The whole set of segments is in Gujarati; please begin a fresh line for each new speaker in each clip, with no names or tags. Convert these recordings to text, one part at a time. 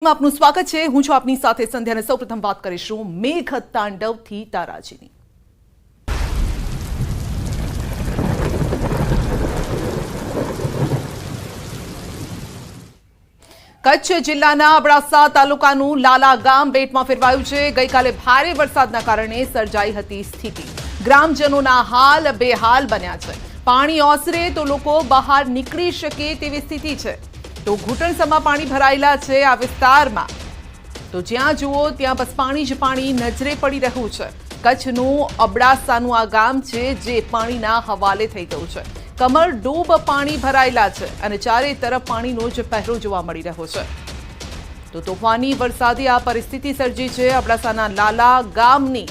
આપનું સ્વાગત છે। હું છું આપની સાથે સંધ્યા અને સૌપ્રથમ વાત કરીશું મેઘ તાંડવથી તારાજીની। કચ્છ જિલ્લાના અબડાસા તાલુકાનું લાલા ગામ બેટમાં ફેરવાયું છે। ગઈકાલે ભારે વરસાદના કારણે સર્જાઈ હતી સ્થિતિ। ગ્રામજનોના હાલ બેહાલ બન્યા છે। પાણી ઓસરે તો લોકો બહાર નીકળી શકે તેવી સ્થિતિ છે। તો ઘૂંટણસમાં પાણી ભરાયેલા છે આ વિસ્તારમાં। તો જ્યાં જુઓ ત્યાં બસ પાણી જ પાણી નજરે પડી રહ્યું છે। કચ્છનું અબડાસાનું આ ગામ છે જે પાણીના હવાલે થઈ ગયું છે। કમર ડૂબ પાણી ભરાયેલા છે અને ચારે તરફ પાણીનો જ પહેરો જોવા મળી રહ્યો છે। તો તોફાની વરસાદે આ પરિસ્થિતિ સર્જી છે અબડાસાના લાલા ગામની।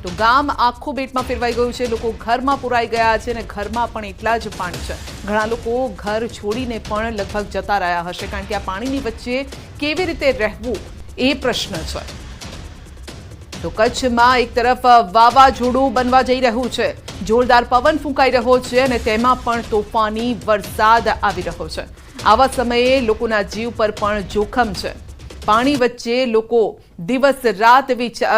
તો ગામ આખું બેટમાં ફેરવાઈ ગયું છે। લોકો ઘરમાં પુરાઈ ગયા છે અને ઘરમાં પણ એટલા જ પાણી છે। ઘણા લોકો ઘર છોડીને પણ લગભગ જતા રહ્યા હશે કારણ કે આ પાણીની વચ્ચે કેવી રીતે રહેવું એ પ્રશ્ન છે। તો કચ્છમાં એક તરફ વાવાઝોડું બનવા જઈ રહ્યું છે। જોરદાર પવન ફૂંકાઈ રહ્યો છે અને તેમાં પણ તોફાની વરસાદ આવી રહ્યો છે। આવા સમયે લોકોના જીવ પર પણ જોખમ છે। પાણી વચ્ચે લોકો દિવસ રાત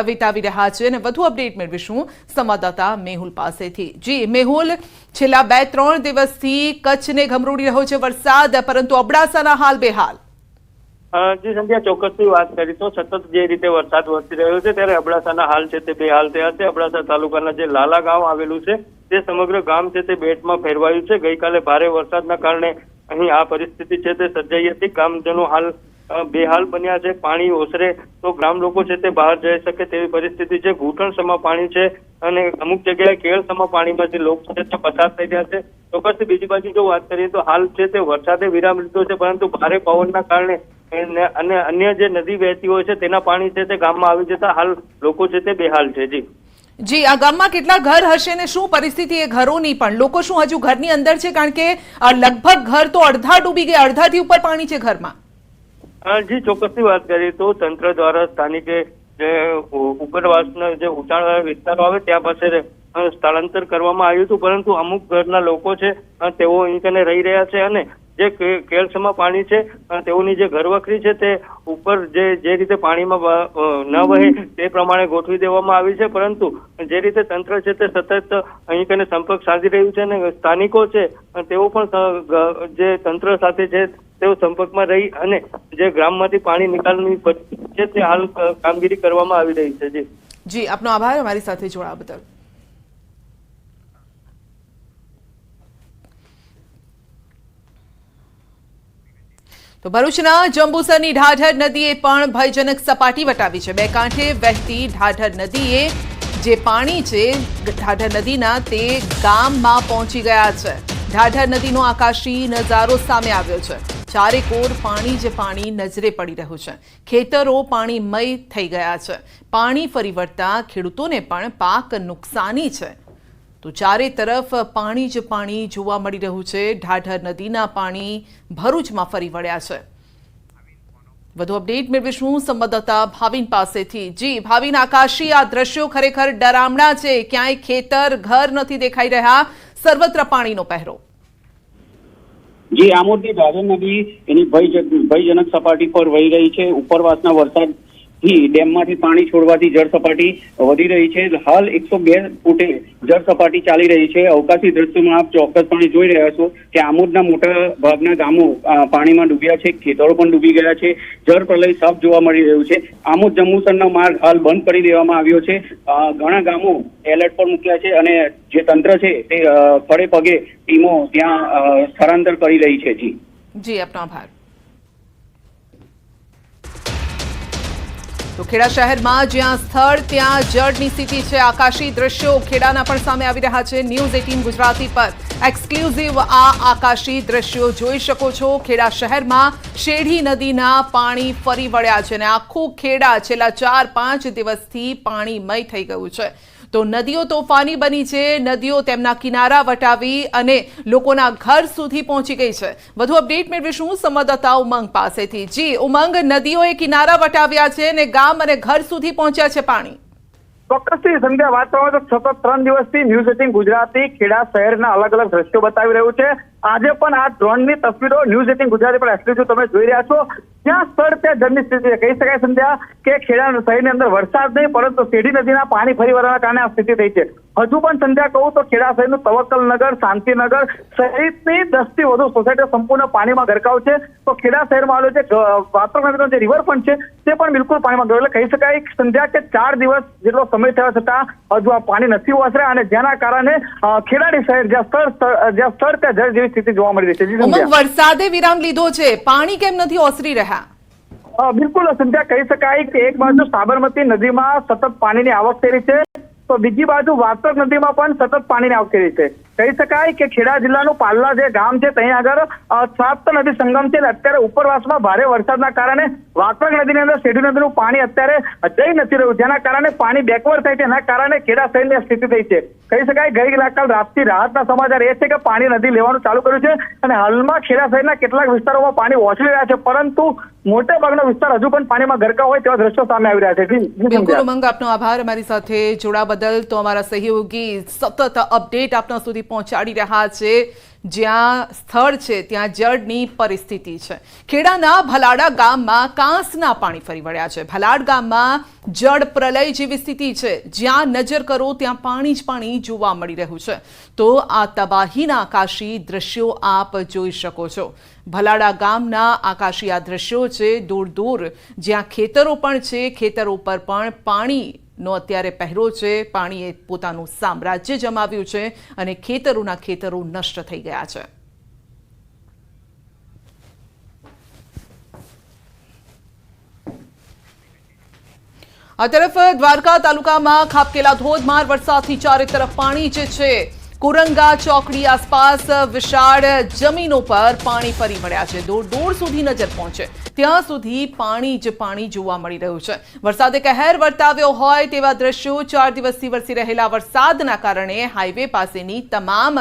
વિતાવી રહ્યા છે અને વધુ અપડેટ મેળવીશું સંવાદદાતા મેહુલ પાસેથી। જી મેહુલ, છેલ્લા 2-3 દિવસથી કચ્છને ગમરોડી રહ્યો છે વરસાદ, પરંતુ અબડાસાના હાલ બેહાલ।
જી સંધ્યા, ચોક્કસથી વાત કરી તો સતત જે રીતે વરસાદ વરસી રહ્યો છે ત્યારે અબડાસાના હાલ છે તે બેહાલ થયા છે। અબડાસા તાલુકાના જે લાલા ગામ આવેલું છે તે સમગ્ર ગામ છે તે બેટમાં ફેરવાયું છે। ગઈકાલે ભારે વરસાદના કારણે અહીં આ પરિસ્થિતિ છે તે સર્જાઈ હતી। ગામજનો હાલ બેહાલ બન્યા છે। પાણી ઓસરે તો ગ્રામ લોકો છે તે બહાર જઈ શકે તેવી પરિસ્થિતિ છે। ઘૂંટણસમાં પાણી છે અને અમુક જગ્યાએ કેળસમાં પાણીમાંથી લોકો છે તે પસાર થઈ રહ્યા છે। ચોક્કસથી બીજી બાજુ જો વાત કરીએ તો હાલ છે તે વરસાદે વિરામ લીધો છે, પરંતુ ભારે પવનના કારણે અને અન્ય જે નદી વહેતી હોય છે તેના પાણી છે તે ગામમાં આવી જતા હાલ લોકો છે તે બેહાલ છે।
જી, આ ગામમાં કેટલા ઘર હશે ને શું પરિસ્થિતિ એ ઘરોની પણ? લોકો શું હજુ ઘરની અંદર છે? કારણ કે લગભગ ઘર તો અડધા ડૂબી ગયા, અડધાથી ઉપર પાણી છે ઘરમાં।
જી, ચોક્કસથી વાત કરીએ તો તંત્ર દ્વારા સ્થાનિકે જે ઉપરવાસના જે ઊંચાણવાળા વિસ્તારો આવે ત્યાં પાસે સ્થળાંતર કરવામાં આવ્યું હતું, પરંતુ અમુક ઘરના લોકો છે તેઓ અહીં કને રહી રહ્યા છે અને જે કેળસમાં પાણી છે તેઓની જે ઘરવખરી છે તે ઉપર જે રીતે પાણીમાં ન વહે તે પ્રમાણે ગોઠવી દેવામાં આવી છે। પરંતુ જે રીતે તંત્ર છે તે સતત અહીં કને સંપર્ક સાધી રહ્યું છે અને સ્થાનિકો છે તેઓ પણ જે તંત્ર સાથે છે તેઓ સંપર્કમાં રહી અને જે ગ્રામમાંથી પાણી નિકાલની છે તે હાલ કામગીરી કરવામાં આવી રહી છે।
જી, આપનો આભાર અમારી સાથે જોડાવા બદલ। તો ભરૂચના જંબુસરની ઢાઢર નદીએ પણ ભયજનક સપાટી વટાવી છે। બે કાંઠે વહેતી ઢાઢર નદીએ જે પાણી છે ઢાઢર નદીના તે ગામમાં પહોંચી ગયા છે। ઢાઢર નદીનો આકાશી નજારો સામે આવ્યો છે। ચારેકોર પાણી જ પાણી નજરે પડી રહ્યું છે। ખેતરો પાણીમય થઈ ગયા છે। પાણી ફરી વળતા ખેડૂતોને પણ પાક નુકસાની છે। તો ચારે તરફ પાણી જ પાણી જોવા મળી રહ્યું છે। ઢાઢર નદીના પાણી ભરૂચમાં ફરી વળ્યા છે। વધુ અપડેટ મેળવીશું સંવાદદાતા ભાવિન પાસેથી। જી ભાવિન, આકાશી આ દ્રશ્યો ખરેખર ડરામણા છે। ક્યાંય ખેતર ઘર નથી દેખાઈ રહ્યા, સર્વત્ર પાણીનો પહેરો।
જી, આમોદની ઢાઢર નદી એની ભયજનક સપાટી પર વહી રહી છે। ઉપરવાસના વરસાદથી ડેમમાંથી પાણી છોડવાથી જળ સપાટી વધી રહી છે। હાલ 102 ફૂટે જળ સપાટી ચાલી રહી છે। અવકાશી દ્રશ્યોમાં આપ ચોક્કસપણે જોઈ રહ્યા છો કે આમોદના મોટા ભાગના ગામો પાણીમાં ડૂબ્યા છે, ખેતરો પણ ડૂબી ગયા છે। જળ પ્રલય સાફ જોવા મળી રહ્યું છે। આમોદ જંબુસરનો માર્ગ હાલ બંધ કરી દેવામાં આવ્યો છે। ઘણા ગામો એલર્ટ પર મૂક્યા છે અને જે તંત્ર છે તે ફળે પગે ટીમો ત્યાં સ્થળાંતર કરી રહી છે।
જી, આપનો આભાર। તો ખેડા શહેરમાં જ્યાં સ્થળ ત્યાં જળની સ્થિતિ છે। આકાશી દ્રશ્યો ખેડાના પણ સામે આવી રહ્યા છે। ન્યૂઝ 18 ગુજરાતી પર એક્સક્લુઝિવ આ આકાશી દ્રશ્યો જોઈ શકો છો। ખેડા શહેરમાં શેઢી નદીના પાણી ફરી વળ્યા છે અને આખું ખેડા છેલ્લા 4-5 દિવસથી પાણીમય થઈ ગયું છે। તો નદીઓ તોફાની બની છે। નદીઓ તેમના કિનારા વટાવી અને લોકોના ઘર સુધી પહોંચી ગઈ છે। વધુ અપડેટ મેળવીશું સંવાદદાતા ઉમંગ પાસેથી। જી ઉમંગ, નદીઓએ કિનારા વટાવ્યા છે અને ગામ અને ઘર સુધી પહોંચ્યા છે પાણી।
ચોક્કસથી સંધ્યા, વાત કરવામાં તો સતત 3 દિવસથી ન્યૂઝ 18 ગુજરાતી ખેડા શહેરના અલગ અલગ દ્રશ્યો બતાવી રહ્યું છે। આજે પણ આ ડ્રોનની તસવીરો ન્યૂઝ 18 ગુજરાતી પર એક્સક્લુઝિવ તમે જોઈ રહ્યા છો। જ્યાં સ્થળ ત્યાં જળની સ્થિતિ છે. કહી શકાય સંધ્યા કે ખેડા શહેરની અંદર વરસાદ નહીં પરંતુ શેરડી નદીના પાણી ફરી વળવાના કારણે આ સ્થિતિ થઈ છે. હજુ પણ સંધ્યા કહું તો ખેડા શહેરનું તવક્કલનગર, શાંતિનગર સહિતની 10 થી વધુ સોસાયટીઓ સંપૂર્ણ પાણીમાં ગરકાવ છે. તો ખેડા શહેરમાં આવેલો જે વાત્રક નદીનો જે રિવરફ્રન્ટ છે તે પણ બિલકુલ પાણીમાં ગયો. એટલે કહી શકાય સંધ્યા કે 4 દિવસ જેટલો સમય થયા છતાં હજુ આ પાણી નથી ઓસર્યા અને જેના કારણે ખેડાડી શહેર જ્યાં સ્થળ ત્યાં જળ જેવી સ્થિતિ જોવા મળી રહી છે. જી સંધ્યા,
વરસાદે વિરામ લીધો છે, પાણી કેમ નથી ઓસરી રહ્યા?
બિલકુલ સંધ્યા, કહી શકાય કે એક બાજુ સાબરમતી નદીમાં સતત પાણીની આવક થઈ રહી છે તો બીજી બાજુ વાત્રક નદીમાં પણ સતત પાણીની આવક થઈ રહી છે. કહી શકાય કે ખેડા જિલ્લાનું પાલ્લા જે ગામ છે ત્યાં આગળ સાત નદી સંગમ છે. અત્યારે ઉપરવાસમાં ભારે વરસાદના કારણે વાત્રક નદીની અંદર શેરડી નદીનું પાણી અત્યારે જઈ નથી રહ્યું, જેના કારણે પાણી બેકવર્ડ થાય છે. એના કારણે ખેડા શહેરની સ્થિતિ થઈ છે. કહી શકાય ગઈકાલ રાતથી રાહતના સમાચાર એ છે કે પાણી નદી લેવાનું ચાલુ કર્યું છે અને હાલમાં ખેડા શહેરના કેટલાક વિસ્તારોમાં પાણી ઓસરી રહ્યા છે, પરંતુ મોટા ભાગનો વિસ્તાર હજુ પણ પાણીમાં ગરકાવ હોય તેવા દ્રશ્યો સામે આવી રહ્યા છે.
બિલકુલ ઉમંગ, આપનો આભાર અમારી સાથે જોડા બદલ. તો અમારા સહયોગી સતત અપડેટ આપના સુધી પહોંચાડી રહ્યા છે. જ્યાં સ્થળ છે ત્યાં જળની પરિસ્થિતિ છે. ખેડાના ભલાડા ગામમાં કાંસના પાણી ફરી વળ્યા છે. ભલાડ ગામમાં જળ પ્રલય જેવી સ્થિતિ છે. જ્યાં નજર કરો ત્યાં પાણી જ પાણી જોવા મળી રહ્યું છે. તો આ તબાહીના આકાશી દ્રશ્યો આપ જોઈ શકો છો. ભલાડા ગામના આકાશી આ દ્રશ્યો છે. દૂર દૂર જ્યાં ખેતરો પણ છે, ખેતરો પર પણ પાણીનો અત્યારે પહેરો છે. પાણીએ પોતાનું સામ્રાજ્ય જમાવ્યું છે અને ખેતરોના ખેતરો નષ્ટ થઈ ગયા છે. આ તરફ દ્વારકા તાલુકામાં ખાબકેલા ધોધમાર વરસાદથી ચારે તરફ પાણી જે છે. કુરંગા ચોકડી આસપાસ વિશાળ જમીનો પર પાણી ફરી વળ્યા છે. દૂર દૂર સુધી નજર પહોંચે ત્યાં સુધી પાણી જ પાણી જોવા મળી રહ્યું છે. વરસાદે કહેર વર્તાવ્યો હોય તેવા દ્રશ્યો. 4 દિવસથી વરસી રહેલા વરસાદના કારણે હાઈવે પાસેની તમામ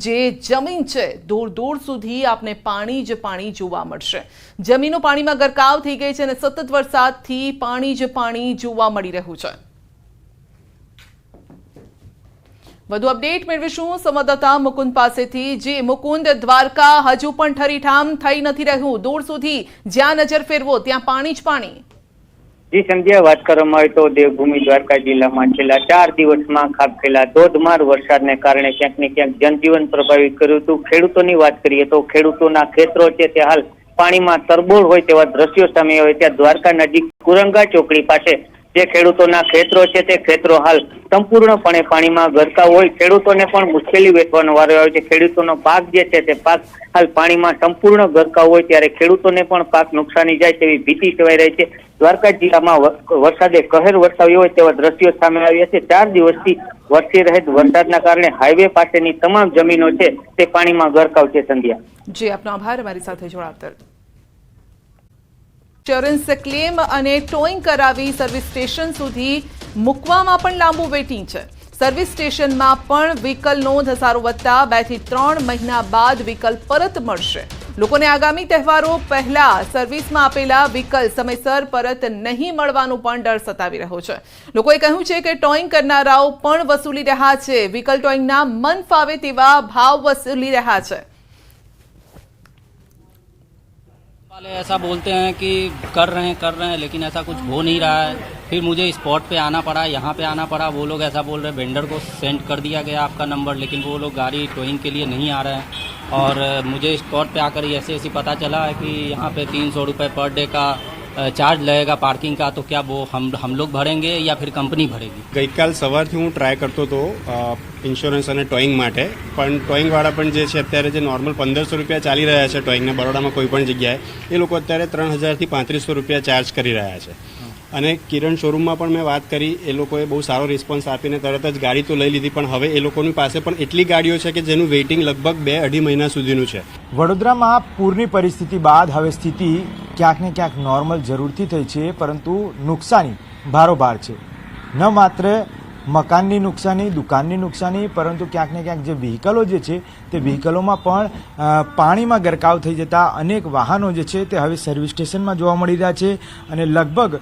જે જમીન છે દૂર દૂર સુધી આપને પાણી જ પાણી જોવા મળશે. જમીનો પાણીમાં ગરકાવ થઈ ગઈ છે અને સતત વરસાદથી પાણી જ પાણી જોવા મળી રહ્યું છે. વધુ અપડેટ મેળવીશું સંવાદદાતા મુકુંદ પાસેથી. જી મુકુંદ, દ્વારકા હજુ પણ ઠરીઠામ થઈ નથી રહ્યું. દૂર સુધી જ્યાં નજર ફેરવો ત્યાં પાણી જ પાણી.
જી સંધ્યા, વાત કરવામાં આવે તો દેવભૂમિ દ્વારકા જિલ્લામાં છેલ્લા 4 દિવસમાં ખાબકેલા ધોધમાર વરસાદને કારણે ક્યાંક ને ક્યાંક જનજીવન પ્રભાવિત કર્યું હતું. ખેડૂતોની વાત કરીએ તો ખેડૂતોના ખેતરો છે તે હાલ પાણીમાં તરબોળ હોય તેવા દ્રશ્યો સામે આવે. ત્યાં દ્વારકા નજીક કુરંગા ચોકડી પાસે જે ખેડૂતોના ખેતરો છે તે ખેતરો હાલ સંપૂર્ણપણે પાણીમાં ગરકાવ હોય. ખેડૂતોને પણ મુશ્કેલી વેઠવાનો વારો આવે છે. ખેડૂતોનો પાક જે છે તે પાક હાલ પાણીમાં સંપૂર્ણ ગરકાવ હોય ત્યારે ખેડૂતોને પણ પાક નુકસાની જાય તેવી ભીતિ સેવાઈ રહી છે. દ્વારકા જિલ્લામાં વરસાદે કહેર વરસાવ્યો હોય તેવા દ્રશ્યો સામે આવ્યા છે. 4 દિવસથી વરસી રહેલ વરસાદના કારણે હાઈવે પાસેની તમામ જમીનો છે તે પાણીમાં ગરકાવ છે. સંધ્યા,
જી આપનો આભાર અમારી સાથે જોડાવતા. ઇન્સ્યોરન્સ ક્લેમ અને ટોઈંગ કરાવી સર્વિસ સ્ટેશન સુધી મૂકવામાં પણ લાંબુ વેઇટિંગ છે. સર્વિસ સ્ટેશનમાં પણ વ્હીકલનો ધસારો વધતા 2 થી 3 મહિના બાદ વ્હીકલ પરત મળશે. લોકોને આગામી તહેવારો પહેલા સર્વિસમાં આપેલા વ્હીકલ સમયસર પરત નહીં મળવાનો પણ ડર સતાવી રહ્યો છે. લોકોએ કહ્યું છે કે ટોઈંગ કરનારાઓ પણ વસૂલી રહ્યા છે. વ્હીકલ ટોઈંગના મન ફાવે તેવા ભાવ વસૂલી રહ્યા છે.
वाले ऐसा बोलते हैं कि कर रहे हैं लेकिन ऐसा कुछ हो नहीं रहा है. फिर मुझे स्पॉट पे आना पड़ा, यहाँ पे आना पड़ा. वो लोग ऐसा बोल रहे हैं वेंडर को सेंड कर दिया गया आपका नंबर, लेकिन वो लोग गाड़ी टोइंग के लिए नहीं आ रहे हैं. और मुझे स्पॉट पे आकर ऐसे पता चला है कि यहाँ पे 300 रुपये पर डे का चार्ज लगेगा पार्किंग का. तो क्या वो हम लोग भरेंगे या फिर कंपनी भरेगी?
ગઈકાલ સવારથી હું ટ્રાય કરતો હતો ઇન્સ્યોરન્સ અને ટોઈંગ માટે, પણ ટોઈંગવાળા પણ જે છે અત્યારે જે નોર્મલ 1500 રૂપિયા ચાલી રહ્યા છે ટોઈંગના બરોડામાં કોઈ પણ જગ્યાએ, એ લોકો અત્યારે 3000 થી 3500 રૂપિયા ચાર્જ કરી રહ્યા છે. અને કિરણ શોરૂમમાં પણ મેં વાત કરી, એ લોકોએ બહુ સારો રિસ્પોન્સ આપીને તરત જ ગાડી તો લઈ લીધી, પણ હવે એ લોકોની પાસે પણ એટલી ગાડીઓ છે કે જેનું વેઇટિંગ લગભગ 2-2.5 મહિના સુધીનું છે.
વડોદરામાં પૂરની પરિસ્થિતિ બાદ હવે સ્થિતિ ક્યાંક ને ક્યાંક નોર્મલ જરૂરથી થઈ છે, પરંતુ નુકસાની ભારોભાર છે. ન માત્ર મકાનની નુકસાની, દુકાનની નુકસાની, પરંતુ ક્યાંક ને ક્યાંક જે વ્હીકલો જે છે તે વ્હીકલોમાં પણ પાણીમાં ગરકાવ થઈ જતા અનેક વાહનો જે છે તે હવે સર્વિસ સ્ટેશનમાં જોવા મળી રહ્યા છે. અને લગભગ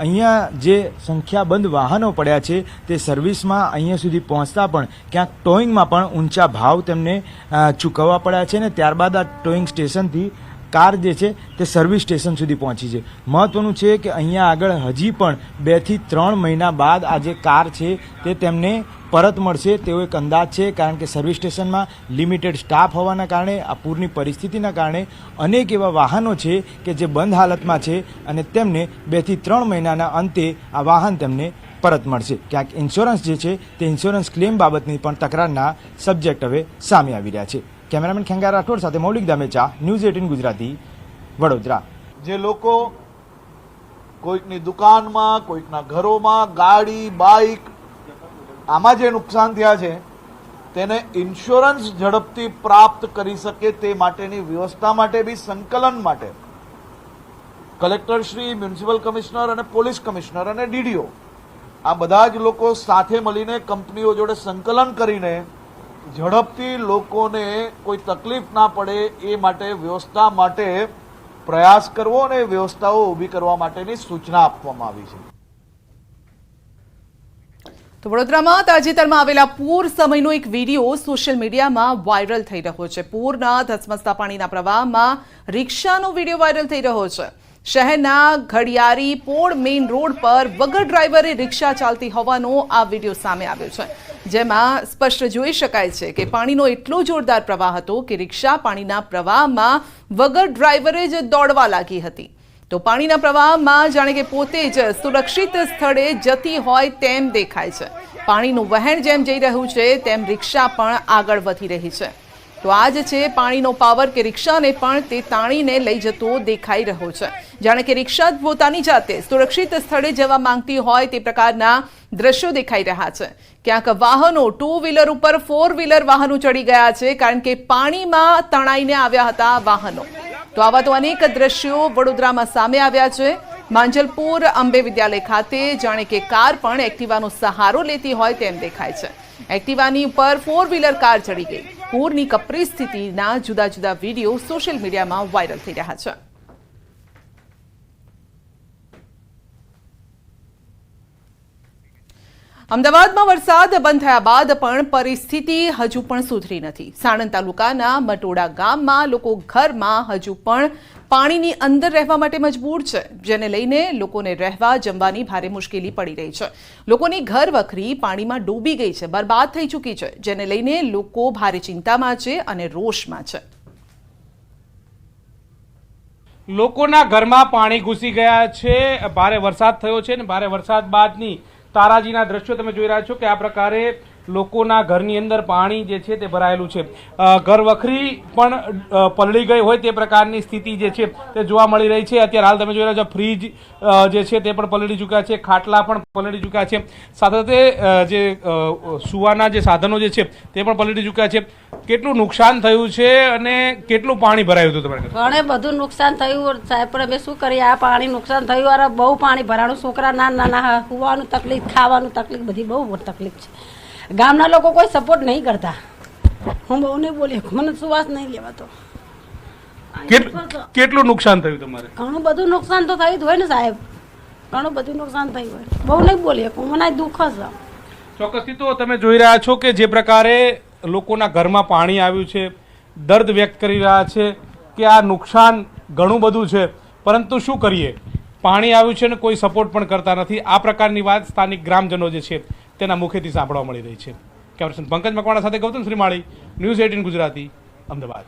અહીંયા જે સંખ્યાબંધ વાહનો પડ્યા છે તે સર્વિસમાં અહીંયા સુધી પહોંચતા પણ ક્યાંક ટોઈંગમાં પણ ઊંચા ભાવ તેમને ચૂકવવા પડ્યા છે. અને ત્યારબાદ આ ટોઈંગ સ્ટેશનથી કાર જે છે તે સર્વિસ સ્ટેશન સુધી પહોંચી છે. મહત્વનું છે કે અહીંયા આગળ હજી પણ 2 થી 3 મહિના બાદ આ જે કાર છે તે તેમને પરત મળશે તેવો એક અંદાજ છે, કારણ કે સર્વિસ સ્ટેશનમાં લિમિટેડ સ્ટાફ હોવાના કારણે આ પૂરની પરિસ્થિતિના કારણે અનેક એવા વાહનો છે કે જે બંધ હાલતમાં છે અને તેમને 2 થી 3 મહિનાના અંતે આ વાહન તેમને પરત મળશે. ક્યાંક ઇન્સ્યોરન્સ જે છે તે ઇન્સ્યોરન્સ ક્લેમ બાબતની પણ તકરારના સબ્જેક્ટ હવે સામે આવી રહ્યા છે. કેમેરામેન ખેંગાર રાઠોડ સાથે મૌલિક દામેચા, ન્યૂઝ 18 ગુજરાતી, વડોદરા.
જે લોકો કોઈકની દુકાનમાં, કોઈકના ઘરોમાં, ગાડી, બાઇક, આમાં જે નુકસાન થયા છે તેને ઇન્સ્યોરન્સ ઝડપથી પ્રાપ્ત કરી શકે તે માટેની વ્યવસ્થા માટે બી સંકલન માટે કલેક્ટર શ્રી, મ્યુનિસિપલ કમિશનર અને પોલીસ કમિશનર અને ડીડીઓ આ બધા જ લોકો સાથે મળીને કંપનીઓ જોડે સંકલન કરીને ઝડપથી લોકોને કોઈ તકલીફ ના પડે એ માટે વ્યવસ્થા માટે પ્રયાસ કરવો અને વ્યવસ્થાઓ ઊભી કરવા માટેની સૂચના આપવામાં આવી છે.
તો વડોદરામાં તાજેતરમાં આવેલા પૂર સમયનો એક વિડીયો સોશિયલ મીડિયામાં વાયરલ થઈ રહ્યો છે. પૂરના ધસમસતા પાણીના પ્રવાહમાં રિક્ષાનો વિડીયો વાયરલ થઈ રહ્યો છે. શહેરના ઘડિયાળી પોળ મેઇન રોડ પર વગર ડ્રાઈવરે રિક્ષા ચાલતી હોવાનો આ વિડીયો સામે આવ્યો છે, જેમાં સ્પષ્ટ જોઈ શકાય છે કે પાણીનો એટલો જોરદાર પ્રવાહ હતો કે રિક્ષા પાણીના પ્રવાહમાં વગર ડ્રાઈવરે જ દોડવા લાગી હતી. તો પાણીના પ્રવાહમાં જાણે કે પોતે જ સુરક્ષિત સ્થળે જતી હોય તેમ દેખાય છે. પાણીનું વહેણ જેમ જઈ રહ્યું છે તેમ રિક્ષા પણ આગળ વધી રહી છે. તો આ જ છે પાણીનો પાવર કે રિક્ષાને પણ તે તાણીને લઈ જતો દેખાઈ રહ્યો છે. જાણે કે રિક્ષા પોતાની જાતે સુરક્ષિત સ્થળે જવા માંગતી હોય તે પ્રકારના દ્રશ્યો દેખાઈ રહ્યા છે. ક્યાંક વાહનો 2 વ્હીલર ઉપર 4 વ્હીલર વાહનો ચડી ગયા છે, કારણ કે પાણીમાં તણાઈને આવ્યા હતા વાહનો. તો આવા તો અનેક દ્રશ્યો વડોદરામાં સામે આવ્યા છે. માંજલપુર અંબે વિદ્યાલય ખાતે જાણે કે કાર પણ એક્ટિવાનો સહારો લેતી હોય તેમ દેખાય છે. એક્ટિવાની ઉપર 4 વ્હીલર કાર ચડી ગઈ. પૂરની કપરી સ્થિતિના જુદા જુદા વિડીયો સોશિયલ મીડિયામાં વાયરલ થઈ રહ્યા છે. અમદાવાદમાં વરસાદ બંધ થયા બાદ પણ પરિસ્થિતિ હજુ પણ સુધરી નથી. સાણંદ તાલુકાના મટોડા ગામમાં લોકો ઘરમાં હજુ પણ પાણીની અંદર રહેવા માટે મજબૂર છે, જેને લઈને લોકોને રહેવા જમવાની ભારે મુશ્કેલી પડી રહી છે. લોકોની ઘર વખરી પાણીમાં ડૂબી ગઈ છે, બરબાદ થઈ ચૂકી છે, જેને લઈને લોકો ભારે ચિંતામાં છે અને રોષમાં છે.
લોકોના ઘરમાં પાણી ઘૂસી ગયા છે. ભારે વરસાદ થયો છે અને ભારે વરસાદ બાદની તારાજીના દ્રશ્યો તમે જોઈ રહ્યા છો કે આ પ્રકારે લોકોના ઘરની અંદર પાણી જે છે તે ભરાયેલું છે. ઘર વખરી પણ પલળી ગઈ હોય તે પ્રકારની સ્થિતિ જે છે તે જોવા મળી રહી છે. અત્યારે હાલ તમે જોઈ રહ્યા છો ફ્રીજ જે છે તે પણ પલળી ચૂક્યા છે, ખાટલા પણ પલળી ચૂક્યા છે, સાથે સાથે જે સુવાના જે સાધનો જે છે તે પણ પલળી ચૂક્યા છે. કેટલું નુકસાન થયું છે અને કેટલું પાણી ભરાયું હતું તમારે?
ઘણે બધું નુકસાન થયું સાહેબ, પણ અમે શું કરીએ, આ પાણી નુકસાન થયું. અરે બહુ પાણી ભરાણું, છોકરા નાના નાના, સુવાનું તકલીફ, ખાવાનું તકલીફ, બધી બહુ તકલીફ છે. ગામના લોકો કોઈ સપોર્ટ નહીં કરતા. હું બહુ નહીં બોલી, મને સુવાસ નહીં લેવાતો.
કેટલું નુકસાન થયું તમારે?
ઘણું બધું નુકસાન તો થયું જ હોય ને સાહેબ, ઘણું બધું નુકસાન થયું હોય. બહુ નહીં બોલી, મને દુઃખ છે.
ચોક્કસથી તો તમે જોઈ રહ્યા છો કે જે પ્રકારે લોકોના ઘરમાં પાણી આવ્યું છે, દર્દ વ્યક્ત કરી રહ્યા છે કે આ નુકસાન ઘણું બધું છે, પરંતુ શું કરીએ, પાણી આવ્યું છે ને કોઈ સપોર્ટ પણ કરતા નથી. આ પ્રકારની વાત સ્થાનિક ગ્રામજનો જે છે તેના મુખેથી સાંભળવા મળી રહી છે. કેમેરામેન પંકજ મકવાણા સાથે ગૌતમ શ્રીમાળી, ન્યૂઝ 18 ગુજરાતી, અમદાવાદ.